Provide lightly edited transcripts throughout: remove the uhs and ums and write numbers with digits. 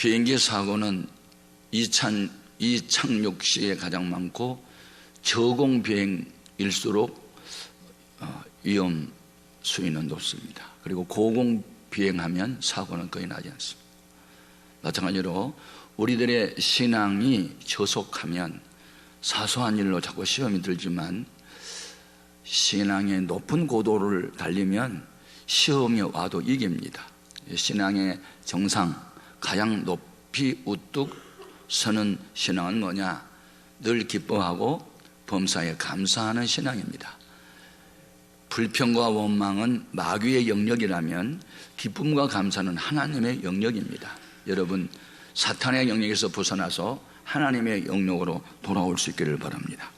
비행기 사고는 이착륙 시에 가장 많고 저공 비행일수록 위험 수위는 높습니다. 그리고 고공 비행하면 사고는 거의 나지 않습니다. 마찬가지로 우리들의 신앙이 저속하면 사소한 일로 자꾸 시험이 들지만 신앙의 높은 고도를 달리면 시험이 와도 이깁니다. 신앙의 정상, 가장 높이 우뚝 서는 신앙은 뭐냐? 늘 기뻐하고 범사에 감사하는 신앙입니다. 불평과 원망은 마귀의 영역이라면 기쁨과 감사는 하나님의 영역입니다. 여러분, 사탄의 영역에서 벗어나서 하나님의 영역으로 돌아올 수 있기를 바랍니다.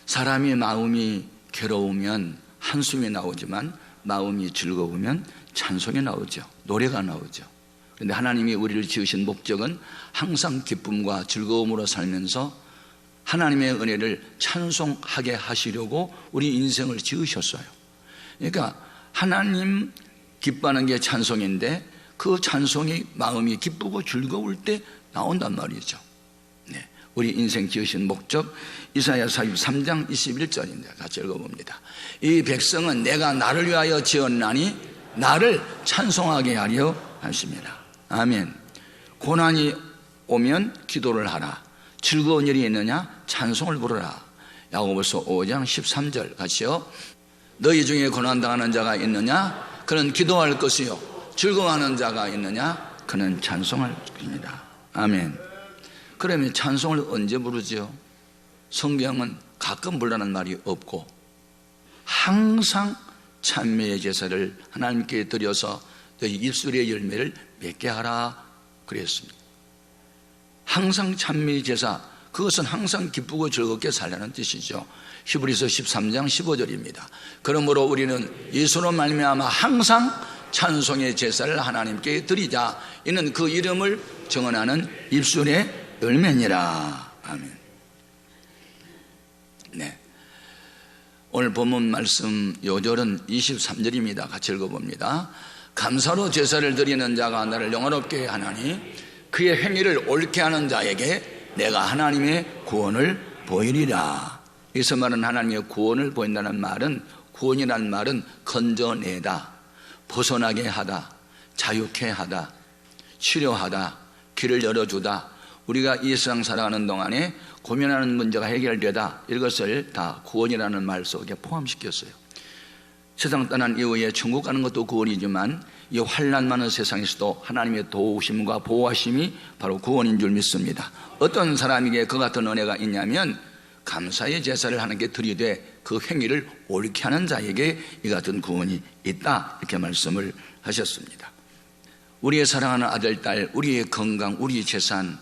사람이 마음이 괴로우면 한숨이 나오지만 마음이 즐거우면 찬송이 나오죠. 노래가 나오죠. 그런데 하나님이 우리를 지으신 목적은 항상 기쁨과 즐거움으로 살면서 하나님의 은혜를 찬송하게 하시려고 우리 인생을 지으셨어요. 그러니까 하나님 기뻐하는 게 찬송인데 그 찬송이 마음이 기쁘고 즐거울 때 나온단 말이죠. 네, 우리 인생 지으신 목적, 이사야 43장 21절입니다. 같이 읽어봅니다. 이 백성은 내가 나를 위하여 지었나니 나를 찬송하게 하려 하십니다. 아멘. 고난이 오면 기도를 하라. 즐거운 일이 있느냐? 찬송을 부르라. 야고보서 5장 13절 같이요. 너희 중에 고난당하는 자가 있느냐? 그는 기도할 것이요. 즐거워하는 자가 있느냐? 그는 찬송할 것입니다. 아멘. 그러면 찬송을 언제 부르지요? 성경은 가끔 부르라는 말이 없고 항상 찬미의 제사를 하나님께 드려서 너희 입술의 열매를 맺게 하라 그랬습니다. 항상 찬미 제사, 그것은 항상 기쁘고 즐겁게 살라는 뜻이죠. 히브리서 13장 15절입니다. 그러므로 우리는 예수로 말미암아 항상 찬송의 제사를 하나님께 드리자. 이는 그 이름을 정언하는 입술의 열매니라. 아멘. 네. 오늘 본문 말씀 요절은 23절입니다. 같이 읽어봅니다. 감사로 제사를 드리는 자가 나를 영화롭게 하나니 그의 행위를 옳게 하는 자에게 내가 하나님의 구원을 보이리라. 여기서 말하는 하나님의 구원을 보인다는 말은, 구원이라는 말은 건져내다, 벗어나게 하다, 자유케 하다, 치료하다, 길을 열어주다. 우리가 이 세상 살아가는 동안에 고민하는 문제가 해결되다, 이것을 다 구원이라는 말 속에 포함시켰어요. 세상 떠난 이후에 천국 가는 것도 구원이지만 이 환난 많은 세상에서도 하나님의 도우심과 보호하심이 바로 구원인 줄 믿습니다. 어떤 사람에게 그 같은 은혜가 있냐면 감사의 제사를 하나님께 드리되 그 행위를 옳게 하는 자에게 이 같은 구원이 있다, 이렇게 말씀을 하셨습니다. 우리의 사랑하는 아들, 딸, 우리의 건강, 우리의 재산,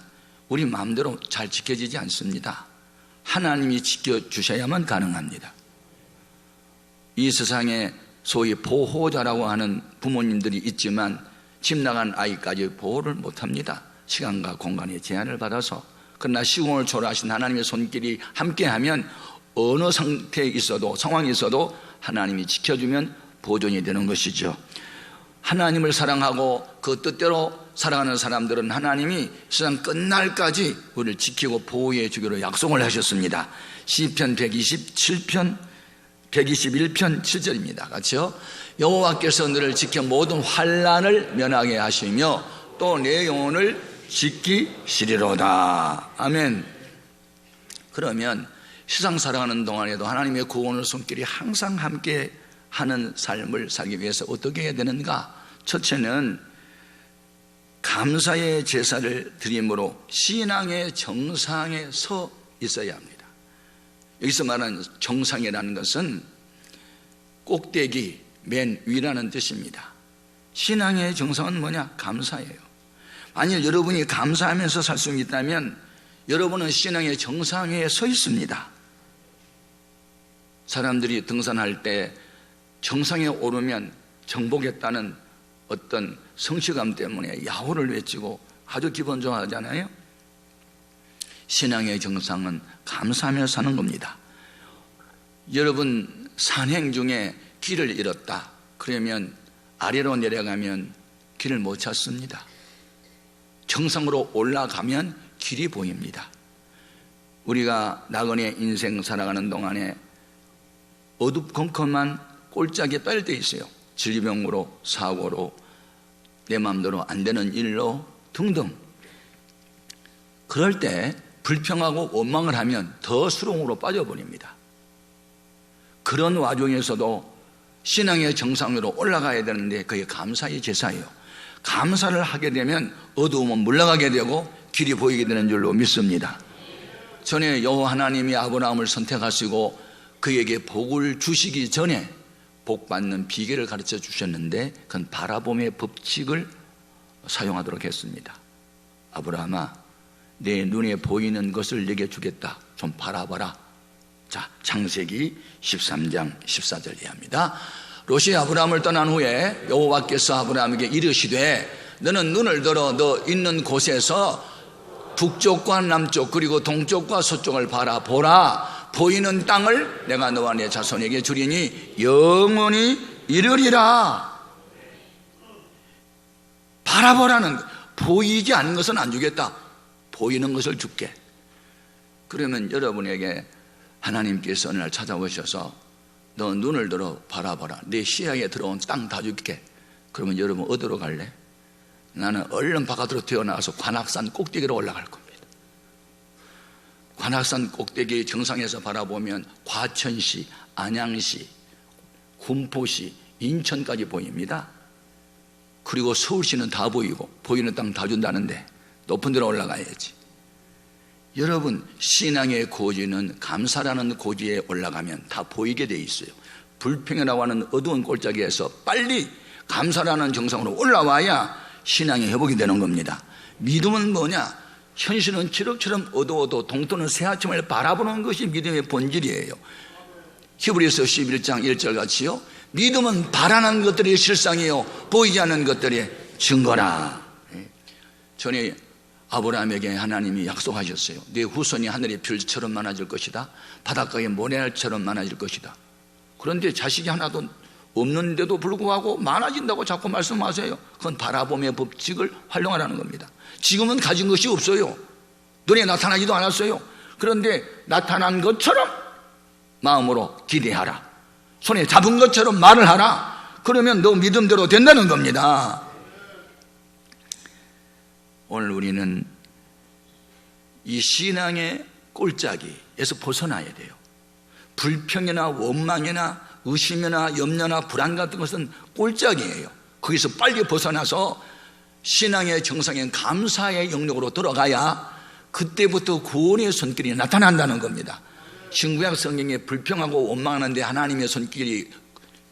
우리 마음대로 잘 지켜지지 않습니다. 하나님이 지켜주셔야만 가능합니다. 이 세상에 소위 보호자라고 하는 부모님들이 있지만 집 나간 아이까지 보호를 못합니다. 시간과 공간의 제한을 받아서. 그러나 시공을 초월하신 하나님의 손길이 함께하면 어느 상태에 있어도, 상황에 있어도 하나님이 지켜주면 보존이 되는 것이죠. 하나님을 사랑하고 그 뜻대로 살아가는 사람들은 하나님이 세상 끝날까지 우리를 지키고 보호해 주기로 약속을 하셨습니다. 시편 121편 7절입니다. 같이요. 여호와께서 너를 지켜 모든 환난을 면하게 하시며 또 내 영혼을 지키시리로다. 아멘. 그러면 세상 살아가는 동안에도 하나님의 구원의 손길이 항상 함께 하는 삶을 살기 위해서 어떻게 해야 되는가? 첫째는 감사의 제사를 드림으로 신앙의 정상에 서 있어야 합니다. 여기서 말하는 정상이라는 것은 꼭대기, 맨 위라는 뜻입니다. 신앙의 정상은 뭐냐? 감사예요. 만일 여러분이 감사하면서 살 수 있다면 여러분은 신앙의 정상에 서 있습니다. 사람들이 등산할 때 정상에 오르면 정복했다는 어떤 성취감 때문에 야호를 외치고 아주 기분 좋아하잖아요. 신앙의 정상은 감사하며 사는 겁니다. 여러분 산행 중에 길을 잃었다 그러면 아래로 내려가면 길을 못 찾습니다. 정상으로 올라가면 길이 보입니다. 우리가 나그네 인생 살아가는 동안에 어둡컴컴한 꼴짝에 빠질 있어요. 질병으로, 사고로, 내 마음대로 안 되는 일로 등등. 그럴 때 불평하고 원망을 하면 더 수렁으로 빠져버립니다. 그런 와중에서도 신앙의 정상으로 올라가야 되는데 그게 감사의 제사예요. 감사를 하게 되면 어두움은 물러가게 되고 길이 보이게 되는 줄로 믿습니다. 전에 여호와 하나님이 아브라함을 선택하시고 그에게 복을 주시기 전에 복 받는 비결을 가르쳐 주셨는데 그건 바라봄의 법칙을 사용하도록 했습니다. 아브라함아, 내 눈에 보이는 것을 내게 주겠다. 좀 바라봐라. 자, 창세기 13장 14절 이하입니다. 롯이 아브라함을 떠난 후에 여호와께서 아브라함에게 이르시되 너는 눈을 들어 너 있는 곳에서 북쪽과 남쪽 그리고 동쪽과 서쪽을 바라보라. 보이는 땅을 내가 너와 내 자손에게 주리니 영원히 이르리라. 바라보라는 것. 보이지 않는 것은 안 주겠다. 보이는 것을 줄게. 그러면 여러분에게 하나님께서 어느 날 찾아오셔서 너 눈을 들어 바라봐라. 내 시야에 들어온 땅 다 줄게. 그러면 여러분 어디로 갈래? 나는 얼른 바깥으로 튀어나와서 관악산 꼭대기로 올라갈 겁니다. 관악산 꼭대기 정상에서 바라보면 과천시, 안양시, 군포시, 인천까지 보입니다. 그리고 서울시는 다 보이고 보이는 땅 다 준다는데 높은 데로 올라가야지. 여러분, 신앙의 고지는 감사라는 고지에 올라가면 다 보이게 돼 있어요. 불평이라고 하는 어두운 골짜기에서 빨리 감사라는 정상으로 올라와야 신앙이 회복이 되는 겁니다. 믿음은 뭐냐? 현실은 칠흑처럼 어두워도 동토는 새아침을 바라보는 것이 믿음의 본질이에요. 히브리서 11장 1절 같이요, 믿음은 바라는 것들이 실상이요 보이지 않는 것들이 증거라. 전에 아브라함에게 하나님이 약속하셨어요. 네 후손이 하늘의 별처럼 많아질 것이다. 바닷가의 모래알처럼 많아질 것이다. 그런데 자식이 하나도 없는데도 불구하고 많아진다고 자꾸 말씀하세요. 그건 바라봄의 법칙을 활용하라는 겁니다. 지금은 가진 것이 없어요. 눈에 나타나지도 않았어요. 그런데 나타난 것처럼 마음으로 기대하라. 손에 잡은 것처럼 말을 하라. 그러면 너 믿음대로 된다는 겁니다. 오늘 우리는 이 신앙의 꼴짜기에서 벗어나야 돼요. 불평이나 원망이나 의심이나 염려나 불안 같은 것은 꼴짝이에요. 거기서 빨리 벗어나서 신앙의 정상인 감사의 영역으로 들어가야 그때부터 구원의 손길이 나타난다는 겁니다. 신구약 성경에 불평하고 원망하는데 하나님의 손길이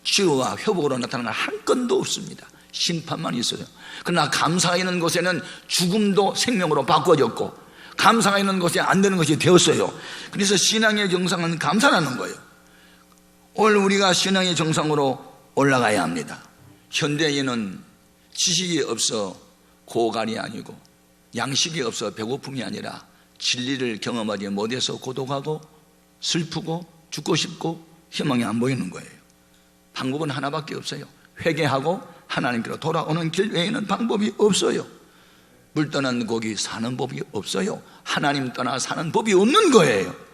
치유와 회복으로 나타나는 한 건도 없습니다. 심판만 있어요. 그러나 감사가 있는 곳에는 죽음도 생명으로 바꿔졌고 감사가 있는 곳에 안 되는 것이 되었어요. 그래서 신앙의 정상은 감사라는 거예요. 오늘 우리가 신앙의 정상으로 올라가야 합니다. 현대인은 지식이 없어 고갈이 아니고 양식이 없어 배고픔이 아니라 진리를 경험하지 못해서 고독하고 슬프고 죽고 싶고 희망이 안 보이는 거예요. 방법은 하나밖에 없어요. 회개하고 하나님께로 돌아오는 길 외에는 방법이 없어요. 물 떠난 고기 사는 법이 없어요. 하나님 떠나 사는 법이 없는 거예요.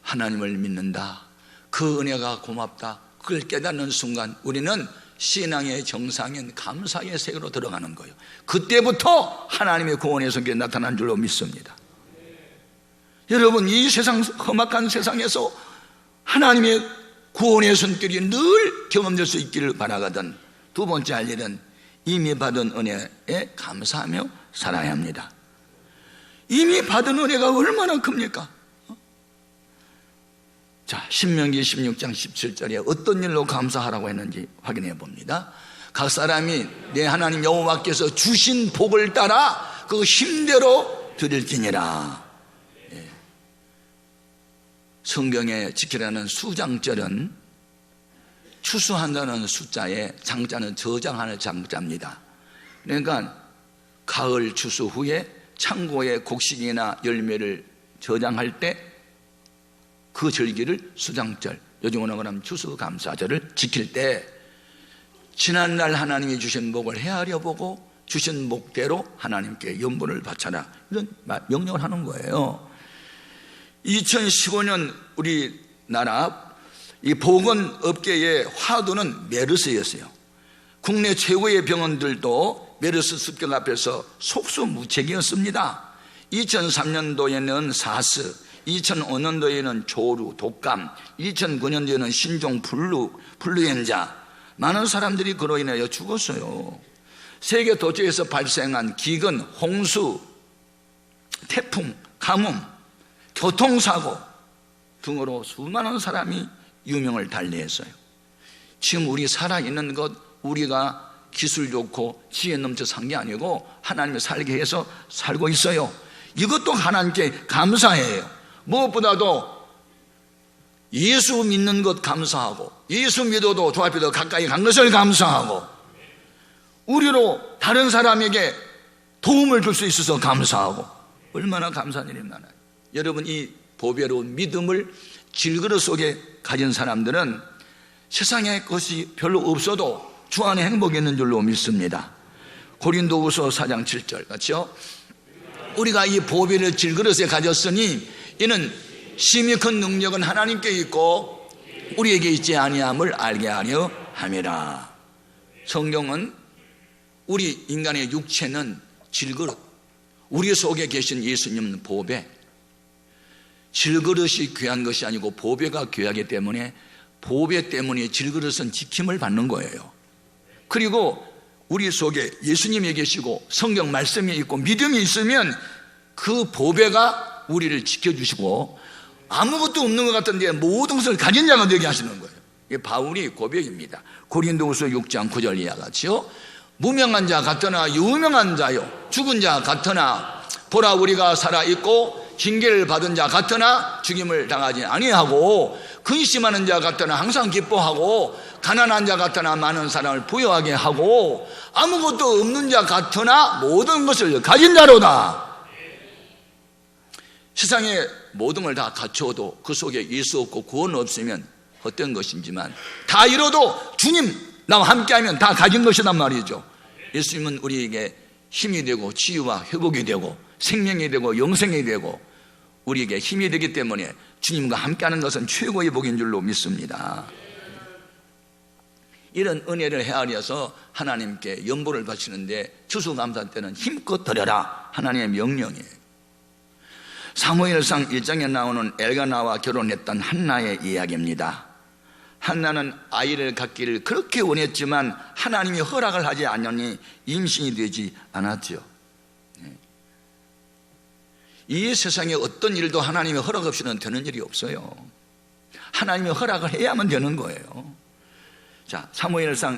하나님을 믿는다, 그 은혜가 고맙다, 그걸 깨닫는 순간 우리는 신앙의 정상인 감사의 세계로 들어가는 거예요. 그때부터 하나님의 구원의 손길이 나타난 줄로 믿습니다. 여러분, 이 세상 험악한 세상에서 하나님의 구원의 손길이 늘 경험될 수 있기를 바라거든. 두 번째 할 일은 이미 받은 은혜에 감사하며 살아야 합니다. 이미 받은 은혜가 얼마나 큽니까? 자, 신명기 16장 17절에 어떤 일로 감사하라고 했는지 확인해 봅니다. 각 사람이 내 하나님 여호와께서 주신 복을 따라 그 힘대로 드릴지니라. 성경에 지키라는 수장절은 추수한다는 숫자에 장자는 저장하는 장자입니다. 그러니까 가을 추수 후에 창고에 곡식이나 열매를 저장할 때 그 절기를 수장절, 요즘으로 말하면 추수감사절을 지킬 때 지난날 하나님이 주신 복을 헤아려 보고 주신 목대로 하나님께 연분을 바쳐라, 이런 명령을 하는 거예요. 2015년 우리나라 이 보건업계의 화두는 메르스였어요. 국내 최고의 병원들도 메르스 습격 앞에서 속수무책이었습니다. 2003년도에는 사스, 2005년도에는 조루, 독감, 2009년도에는 신종 플루엔자, 많은 사람들이 그로 인하여 죽었어요. 세계 도처에서 발생한 기근, 홍수, 태풍, 가뭄, 교통사고 등으로 수많은 사람이 유명을 달리했어요. 지금 우리 살아있는 것, 우리가 기술 좋고 지혜 넘쳐 산 게 아니고 하나님이 살게 해서 살고 있어요. 이것도 하나님께 감사해요. 무엇보다도 예수 믿는 것 감사하고, 예수 믿어도 주 앞에 더 가까이 간 것을 감사하고, 우리로 다른 사람에게 도움을 줄 수 있어서 감사하고, 얼마나 감사한 일이 많아요. 여러분, 이 보배로운 믿음을 질그릇 속에 가진 사람들은 세상에 것이 별로 없어도 주 안에 행복이 있는 줄로 믿습니다. 고린도후서 4장 7절 같죠? 우리가 이 보배를 질그릇에 가졌으니 이는 심히 큰 능력은 하나님께 있고 우리에게 있지 아니함을 알게 하려 함이라. 성경은 우리 인간의 육체는 질그릇, 우리 속에 계신 예수님은 보배, 질그릇이 귀한 것이 아니고 보배가 귀하기 때문에 보배 때문에 질그릇은 지킴을 받는 거예요. 그리고 우리 속에 예수님이 계시고 성경 말씀이 있고 믿음이 있으면 그 보배가 우리를 지켜주시고 아무것도 없는 것 같은데 모든 것을 가진 자가 되게 하시는 거예요. 이게 바울이 고백입니다. 고린도후서 6장 9절 이하 같이요. 무명한 자 같으나 유명한 자요, 죽은 자 같으나 보라 우리가 살아있고 징계를 받은 자 같으나 죽임을 당하지 아니하고 근심하는 자 같으나 항상 기뻐하고 가난한 자 같으나 많은 사람을 부유하게 하고 아무것도 없는 자 같으나 모든 것을 가진 자로다. 세상에 모든 걸 다 갖추어도 그 속에 예수 없고 구원 없으면 헛된 것인지만 다 이뤄도 주님 나와 함께하면 다 가진 것이란 말이죠. 예수님은 우리에게 힘이 되고 치유와 회복이 되고 생명이 되고 영생이 되고 우리에게 힘이 되기 때문에 주님과 함께하는 것은 최고의 복인 줄로 믿습니다. 이런 은혜를 헤아려서 하나님께 연보를 바치는데 추수감사 때는 힘껏 드려라, 하나님의 명령이에요. 사무엘상 1장에 나오는 엘가나와 결혼했던 한나의 이야기입니다. 한나는 아이를 갖기를 그렇게 원했지만 하나님이 허락을 하지 않으니 임신이 되지 않았죠. 이 세상에 어떤 일도 하나님의 허락 없이는 되는 일이 없어요. 하나님의 허락을 해야만 되는 거예요. 자, 사무엘상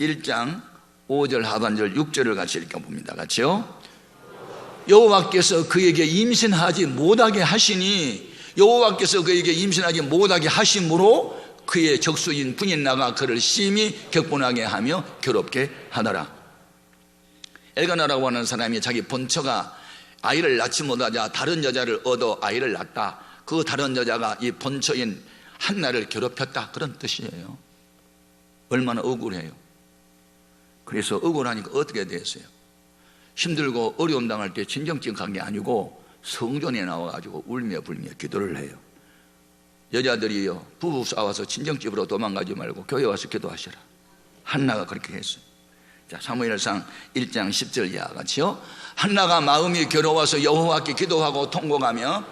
1장 5절 하반절 6절을 같이 읽어봅니다. 같이요. 여호와께서 그에게 임신하지 못하게 하시니 여호와께서 그에게 임신하지 못하게 하심으로 그의 적수인 분이 나가 그를 심히 격분하게 하며 괴롭게 하더라. 엘가나라고 하는 사람이 자기 본처가 아이를 낳지 못하자 다른 여자를 얻어 아이를 낳다. 그 다른 여자가 이 본처인 한나를 괴롭혔다, 그런 뜻이에요. 얼마나 억울해요. 그래서 억울하니까 어떻게 됐어요? 힘들고 어려움 당할 때 진정증한 게 아니고 성전에 나와가지고 울며 불며 기도를 해요. 여자들이요, 부부 싸워서 친정집으로 도망가지 말고 교회 와서 기도하시라. 한나가 그렇게 했어요. 자, 사무엘상 1장 10절 이하 같이요. 한나가 마음이 괴로워서 여호와께 기도하고 통곡하며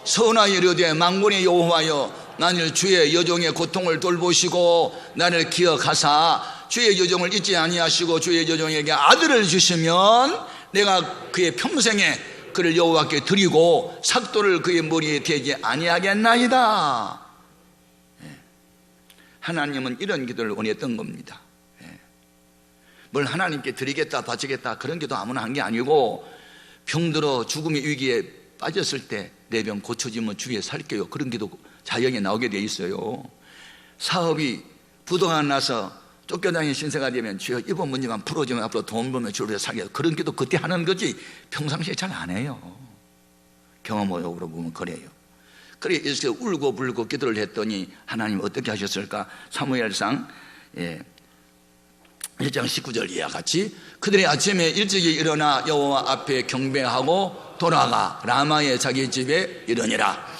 서원하여 이르되 만군의 여호와여, 나를 주의 여종의 고통을 돌보시고 나를 기억하사 주의 여종을 잊지 아니하시고 주의 여종에게 아들을 주시면 내가 그의 평생에 그를 여호와께 드리고 삭도를 그의 머리에 대지 아니하겠나이다. 하나님은 이런 기도를 원했던 겁니다. 뭘 하나님께 드리겠다 바치겠다 그런 기도 아무나 한 게 아니고 병들어 죽음의 위기에 빠졌을 때 내 병 고쳐지면 주위에 살게요, 그런 기도 자연히 나오게 돼 있어요. 사업이 부도가 나서 쫓겨다니는 신세가 되면 주여 이번 문제만 풀어주면 앞으로 돈 벌면 주로 살게요, 그런 기도 그때 하는 거지 평상시에 잘 안 해요. 경험으로 보면 그래요. 그래 이렇게 울고 불고 기도를 했더니 하나님 어떻게 하셨을까? 사무엘상 1장 19절 이하 같이 그들이 아침에 일찍이 일어나 여호와 앞에 경배하고 돌아가 라마의 자기 집에 이르니라.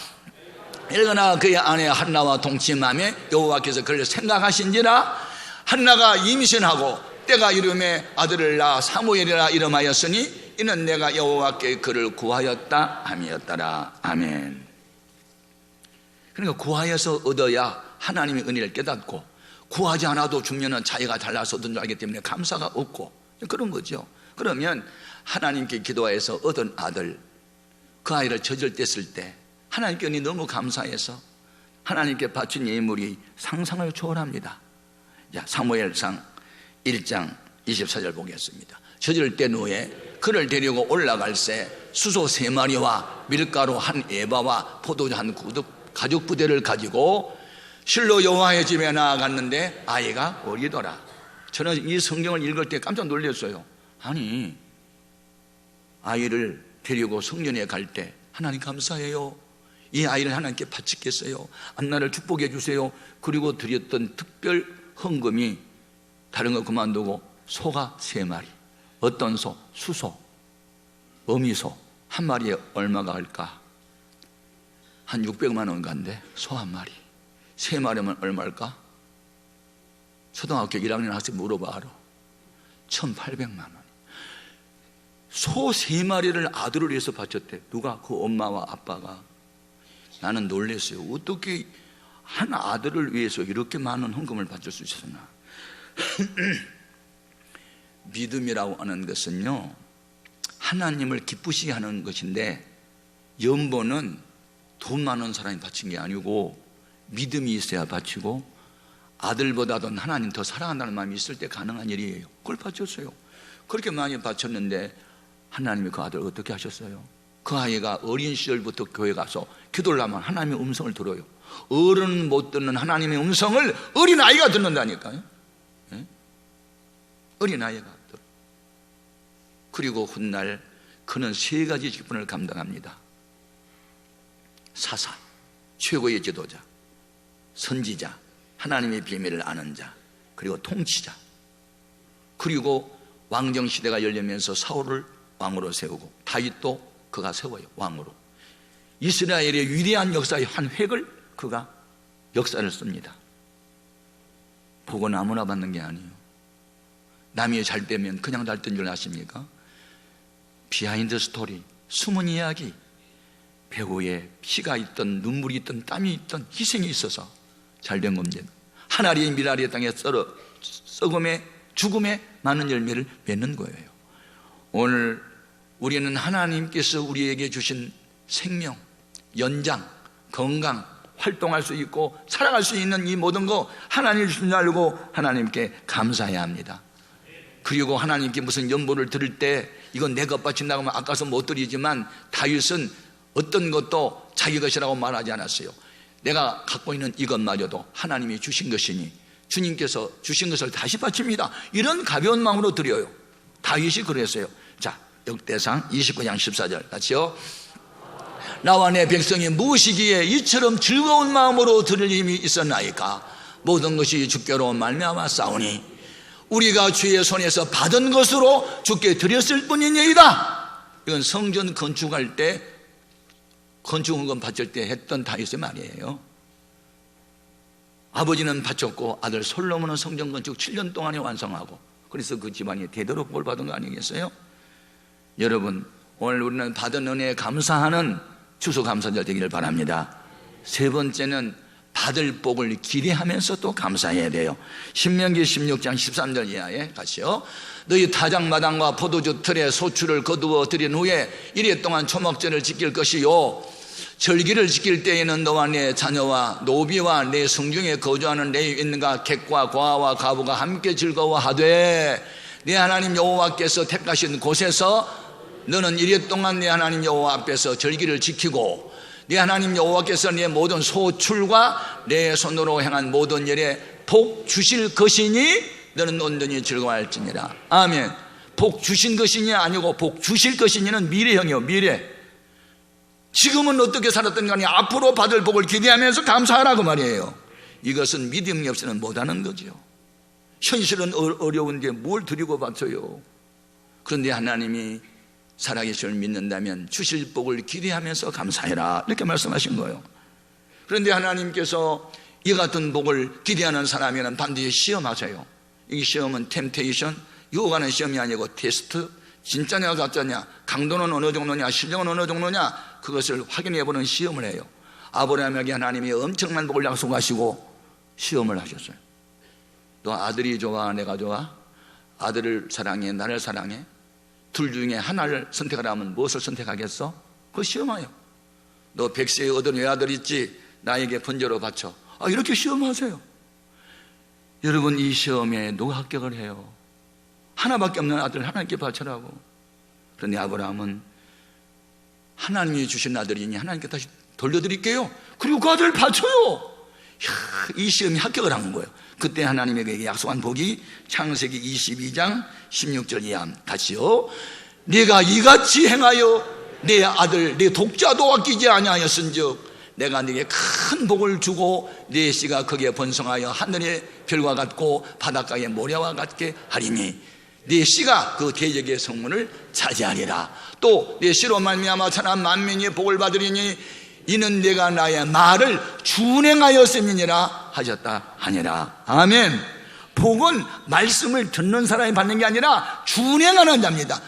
일어나 그의 아내 한나와 동침하며 여호와께서 그를 생각하신지라. 한나가 임신하고 때가 이름에 아들을 낳아 사무엘이라 이름하였으니 이는 내가 여호와께 그를 구하였다 함이었더라. 아멘. 그러니까 구하여서 얻어야 하나님의 은혜를 깨닫고, 구하지 않아도 주면은 자기가 잘나서 얻은 줄 알기 때문에 감사가 없고 그런 거죠. 그러면 하나님께 기도해서 얻은 아들, 그 아이를 젖을 때 하나님께 은혜 너무 감사해서 하나님께 바친 예물이 상상을 초월합니다. 자, 사무엘상 1장 24절 보겠습니다. 젖을 뗀 후에 그를 데리고 올라갈새 수소 3마리와 밀가루 1에바와 포도주 1구둑 가죽 부대를 가지고 실로 여호와의 집에 나아갔는데 아이가 어리더라. 저는 이 성경을 읽을 때 깜짝 놀랐어요. 아니, 아이를 데리고 성전에 갈 때 하나님 감사해요, 이 아이를 하나님께 바치겠어요, 앞날을 축복해 주세요. 그리고 드렸던 특별 헌금이 다른 거 그만두고 소가 3마리, 어떤 소? 수소, 어미소 한 마리에 얼마가 할까? 한 600만 원 간데 소 한 마리 3마리면 얼마일까? 초등학교 1학년 학생 물어봐 알아. 1,800만 원. 소 3마리를 아들을 위해서 바쳤대. 누가? 그 엄마와 아빠가. 나는 놀랐어요. 어떻게 한 아들을 위해서 이렇게 많은 헌금을 바칠 수 있었나? 믿음이라고 하는 것은요, 하나님을 기쁘시게 하는 것인데, 연보는 돈 많은 사람이 바친 게 아니고 믿음이 있어야 바치고, 아들보다도 하나님 더 사랑한다는 마음이 있을 때 가능한 일이에요. 그걸 바쳤어요. 그렇게 많이 바쳤는데 하나님이 그 아들을 어떻게 하셨어요? 그 아이가 어린 시절부터 교회 가서 기도를 하면 하나님의 음성을 들어요. 어른은 못 듣는 하나님의 음성을 어린아이가 듣는다니까요. 네? 어린아이가 들어. 그리고 훗날 그는 3가지 직분을 감당합니다. 사사, 최고의 지도자, 선지자, 하나님의 비밀을 아는 자, 그리고 통치자. 그리고 왕정시대가 열리면서 사울을 왕으로 세우고 다윗도 그가 세워요, 왕으로. 이스라엘의 위대한 역사의 한 획을 그가 역사를 씁니다. 복은 아무나 받는 게 아니에요. 남이 잘 되면 그냥 잘 된 줄 아십니까? 비하인드 스토리, 숨은 이야기, 배후에 피가 있던 눈물이 있던 땀이 있던 희생이 있어서 잘된 겁니다. 하나리의 미라리의 땅에 썩음에 죽음에 많은 열매를 맺는 거예요. 오늘 우리는 하나님께서 우리에게 주신 생명, 연장, 건강, 활동할 수 있고 살아갈 수 있는 이 모든 거 하나님 주신 줄 알고 하나님께 감사해야 합니다. 그리고 하나님께 무슨 연보를 드릴 때 이건 내 것 바친다고 하면 아까서 못 드리지만 다윗은 어떤 것도 자기 것이라고 말하지 않았어요. 내가 갖고 있는 이것마저도 하나님이 주신 것이니 주님께서 주신 것을 다시 바칩니다. 이런 가벼운 마음으로 드려요. 다윗이 그랬어요. 자, 역대상 29장 14절 같이요. 나와 내 백성이 무엇이기에 이처럼 즐거운 마음으로 드릴 힘이 있었나이까? 모든 것이 주께로 말미암아 싸우니 우리가 주의 손에서 받은 것으로 주께 드렸을 뿐이니이다. 이건 성전 건축할 때, 건축헌금 바칠 때 했던 다윗의 말이에요. 아버지는 바쳤고 아들 솔로몬은 성전 건축 7년 동안에 완성하고, 그래서 그 집안이 대대로 복 받은 거 아니겠어요? 여러분, 오늘 우리는 받은 은혜에 감사하는 추수감사절 되기를 바랍니다. 3번째는 받을 복을 기대하면서 또 감사해야 돼요. 신명기 16장 13절 이하에 같이요. 너희 타작마당과 포도주 틀에 소출을 거두어 들인 후에 이래 동안 초막절을 지킬 것이요, 절기를 지킬 때에는 너와 내 자녀와 노비와 내 성중에 거주하는 내 인과 객과 과와 가부가 함께 즐거워하되 내 하나님 여호와께서 택하신 곳에서 너는 이래 동안 내 하나님 여호와 앞에서 절기를 지키고 네 하나님 여호와께서 네 모든 소출과 내 손으로 행한 모든 일에 복 주실 것이니 너는 온전히 즐거워할지니라. 아멘. 복 주신 것이니 아니고 복 주실 것이니는 미래형이요, 미래. 지금은 어떻게 살았던 간에 앞으로 받을 복을 기대하면서 감사하라고 말이에요. 이것은 믿음이 없이는 못하는 거죠. 현실은 어려운데 뭘 드리고 바쳐요? 그런데 하나님이 살아계심을 믿는다면 주실 복을 기대하면서 감사해라, 이렇게 말씀하신 거예요. 그런데 하나님께서 이 같은 복을 기대하는 사람에게는 반드시 시험하세요. 이 시험은 템테이션, 유혹하는 시험이 아니고 테스트, 진짜냐 가짜냐, 강도는 어느 정도냐, 실력은 어느 정도냐, 그것을 확인해보는 시험을 해요. 아브라함에게 하나님이 엄청난 복을 약속하시고 시험을 하셨어요. 너 아들이 좋아, 내가 좋아? 아들을 사랑해, 나를 사랑해? 둘 중에 하나를 선택하라면 무엇을 선택하겠어? 그거 시험하여. 너 100세에 얻은 외아들 있지? 나에게 번제로 바쳐. 이렇게 시험하세요. 여러분, 이 시험에 누가 합격을 해요? 하나밖에 없는 아들 하나님께 바쳐라고. 그런데 아브라함은 하나님이 주신 아들이니 하나님께 다시 돌려드릴게요. 그리고 그 아들을 바쳐요. 이 시험이 합격을 한 거예요. 그때 하나님에게 약속한 복이 창세기 22장 16절 이하 같이요. 네가 이같이 행하여 내 아들 내 독자도 아끼지 아니하였은즉 내가 네게 큰 복을 주고 네 씨가 거기에 번성하여 하늘의 별과 같고 바닷가의 모래와 같게 하리니 네 씨가 그 대적의 성문을 차지하리라. 또 네 씨로 말미암아 천한 만민이 복을 받으리니 이는 내가 나의 말을 준행하였음이니라 하셨다 하니라. 아멘. 복은 말씀을 듣는 사람이 받는 게 아니라 준행하는 자입니다.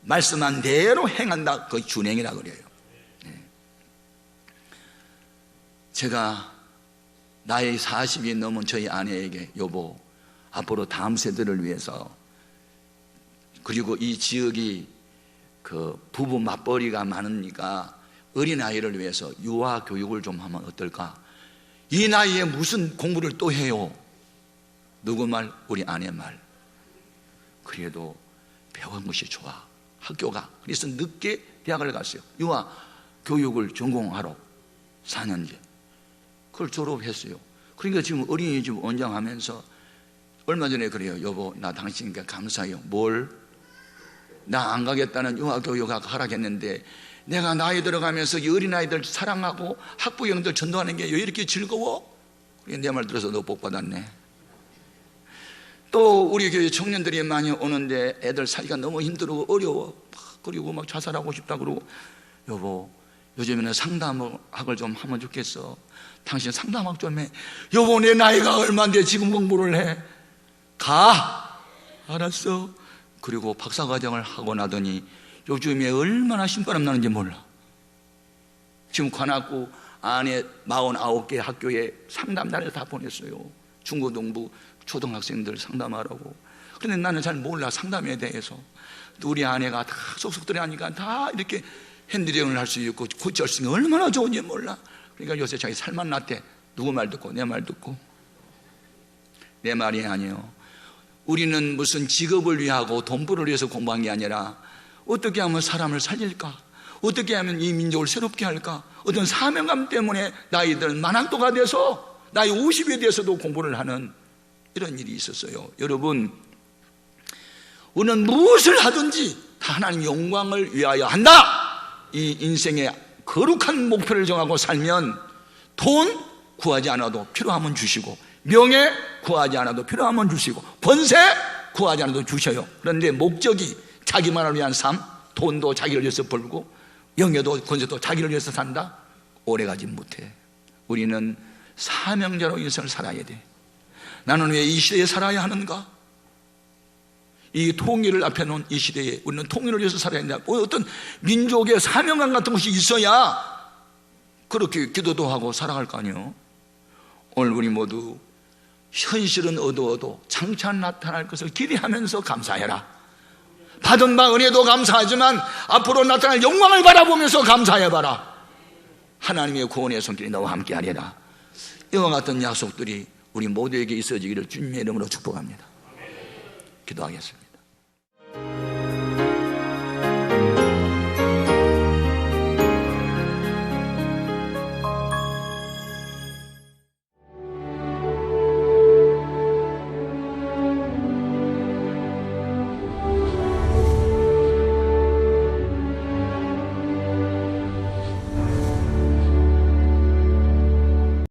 말씀한 대로 행한다, 그 준행이라 그래요. 제가 나이 40이 넘은 저희 아내에게 여보, 앞으로 다음 세대를 위해서, 그리고 이 지역이 그 부부 맞벌이가 많으니까 어린아이를 위해서 유아 교육을 좀 하면 어떨까? 이 나이에 무슨 공부를 또 해요? 누구 말? 우리 아내 말. 그래도 배운 것이 좋아, 학교가. 그래서 늦게 대학을 갔어요. 유아 교육을 전공하러 4년제. 그걸 졸업했어요. 그러니까 지금 어린이집 원장하면서 얼마 전에 그래요. 여보, 나 당신께 감사해요. 뭘? 나 안 가겠다는 유아교육 하라겠는데 내가 나이 들어가면서 이 어린아이들 사랑하고 학부형들 전도하는 게 왜 이렇게 즐거워? 내 말 들어서 너 복 받았네. 또 우리 교회 청년들이 많이 오는데 애들 살기가 너무 힘들고 어려워. 그리고 막 자살하고 싶다 그러고, 여보, 요즘에는 상담학을 좀 하면 좋겠어. 당신 상담학 좀 해. 여보, 내 나이가 얼마인데 지금 공부를 해? 가. 알았어. 그리고 박사과정을 하고 나더니 요즘에 얼마나 신바람 나는지 몰라. 지금 관악구 안에 49개 학교에 상담단을 다 보냈어요. 중고등부 초등학생들 상담하라고. 그런데 나는 잘 몰라, 상담에 대해서. 우리 아내가 다 속속들이 하니까 다 이렇게 핸드링을 할 수 있고 고칠 수 있는 게 얼마나 좋은지 몰라. 그러니까 요새 자기 살만 났대. 누구 말 듣고? 내 말 듣고. 내 말이 아니에요. 우리는 무슨 직업을 위하고 돈벌이를 위해서 공부한 게 아니라 어떻게 하면 사람을 살릴까? 어떻게 하면 이 민족을 새롭게 할까? 어떤 사명감 때문에 나이들 만학도가 돼서 나이 50에 대해서도 공부를 하는 이런 일이 있었어요. 여러분, 우리는 무엇을 하든지 다 하나님 영광을 위하여 한다. 이 인생의 거룩한 목표를 정하고 살면 돈 구하지 않아도 필요하면 주시고, 명예 구하지 않아도 필요하면 주시고, 번세 구하지 않아도 주셔요. 그런데 목적이 자기만을 위한 삶, 돈도 자기를 위해서 벌고 명예도 권세도 자기를 위해서 산다? 오래가지 못해. 우리는 사명자로 인생을 살아야 돼. 나는 왜 이 시대에 살아야 하는가? 이 통일을 앞에 놓은 이 시대에 우리는 통일을 위해서 살아야 한다. 어떤 민족의 사명감 같은 것이 있어야 그렇게 기도도 하고 살아갈 거 아니에요. 오늘 우리 모두 현실은 어두워도 장차 나타날 것을 기대하면서 감사해라. 받은 바 은혜도 감사하지만 앞으로 나타날 영광을 바라보면서 감사해봐라. 하나님의 구원의 손길이 너와 함께하리라. 이와 같은 약속들이 우리 모두에게 있어지기를 주님의 이름으로 축복합니다. 기도하겠습니다.